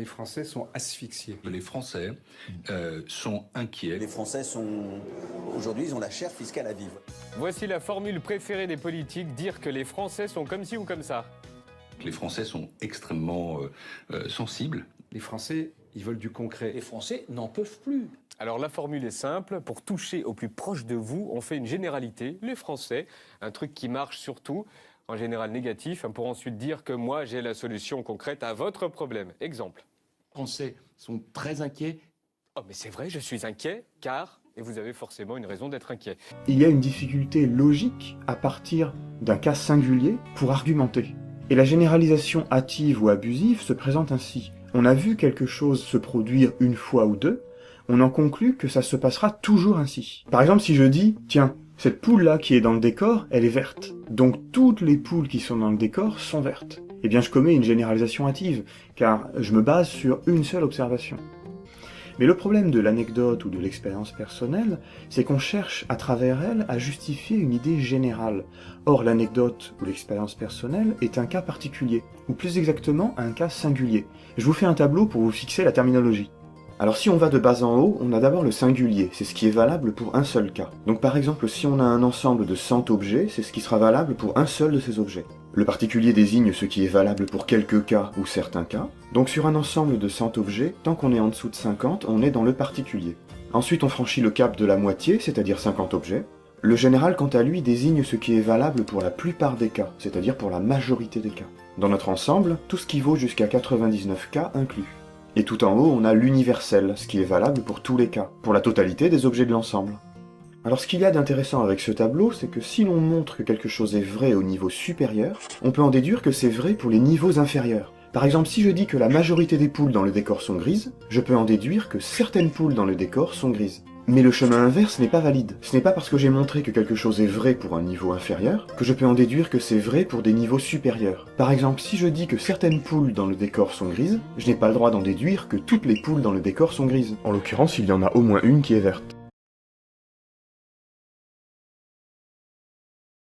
Les Français sont asphyxiés. Les Français sont inquiets. Les Français aujourd'hui, ils ont la chair fiscale à vivre. Voici la formule préférée des politiques, dire que les Français sont comme ci ou comme ça. Les Français sont extrêmement sensibles. Les Français, ils veulent du concret. Les Français n'en peuvent plus. Alors la formule est simple, pour toucher au plus proche de vous, on fait une généralité, les Français, un truc qui marche surtout, en général négatif, pour ensuite dire que moi j'ai la solution concrète à votre problème. Exemple. Les Français sont très inquiets. Oh mais c'est vrai, je suis inquiet, car, et vous avez forcément une raison d'être inquiet. Il y a une difficulté logique à partir d'un cas singulier pour argumenter. Et la généralisation hâtive ou abusive se présente ainsi. On a vu quelque chose se produire une fois ou deux, on en conclut que ça se passera toujours ainsi. Par exemple, si je dis, tiens, cette poule-là qui est dans le décor, elle est verte. Donc toutes les poules qui sont dans le décor sont vertes. Eh bien, je commets une généralisation hâtive, car je me base sur une seule observation. Mais le problème de l'anecdote ou de l'expérience personnelle, c'est qu'on cherche à travers elle à justifier une idée générale. Or, l'anecdote ou l'expérience personnelle est un cas particulier, ou plus exactement un cas singulier. Je vous fais un tableau pour vous fixer la terminologie. Alors si on va de bas en haut, on a d'abord le singulier, c'est ce qui est valable pour un seul cas. Donc par exemple, si on a un ensemble de 100 objets, c'est ce qui sera valable pour un seul de ces objets. Le particulier désigne ce qui est valable pour quelques cas ou certains cas. Donc sur un ensemble de 100 objets, tant qu'on est en dessous de 50, on est dans le particulier. Ensuite on franchit le cap de la moitié, c'est-à-dire 50 objets. Le général, quant à lui, désigne ce qui est valable pour la plupart des cas, c'est-à-dire pour la majorité des cas. Dans notre ensemble, tout ce qui vaut jusqu'à 99 cas inclus. Et tout en haut, on a l'universel, ce qui est valable pour tous les cas, pour la totalité des objets de l'ensemble. Alors ce qu'il y a d'intéressant avec ce tableau, c'est que si l'on montre que quelque chose est vrai au niveau supérieur, on peut en déduire que c'est vrai pour les niveaux inférieurs. Par exemple, si je dis que la majorité des poules dans le décor sont grises, je peux en déduire que certaines poules dans le décor sont grises. Mais le chemin inverse n'est pas valide. Ce n'est pas parce que j'ai montré que quelque chose est vrai pour un niveau inférieur que je peux en déduire que c'est vrai pour des niveaux supérieurs. Par exemple, si je dis que certaines poules dans le décor sont grises, je n'ai pas le droit d'en déduire que toutes les poules dans le décor sont grises. En l'occurrence, il y en a au moins une qui est verte.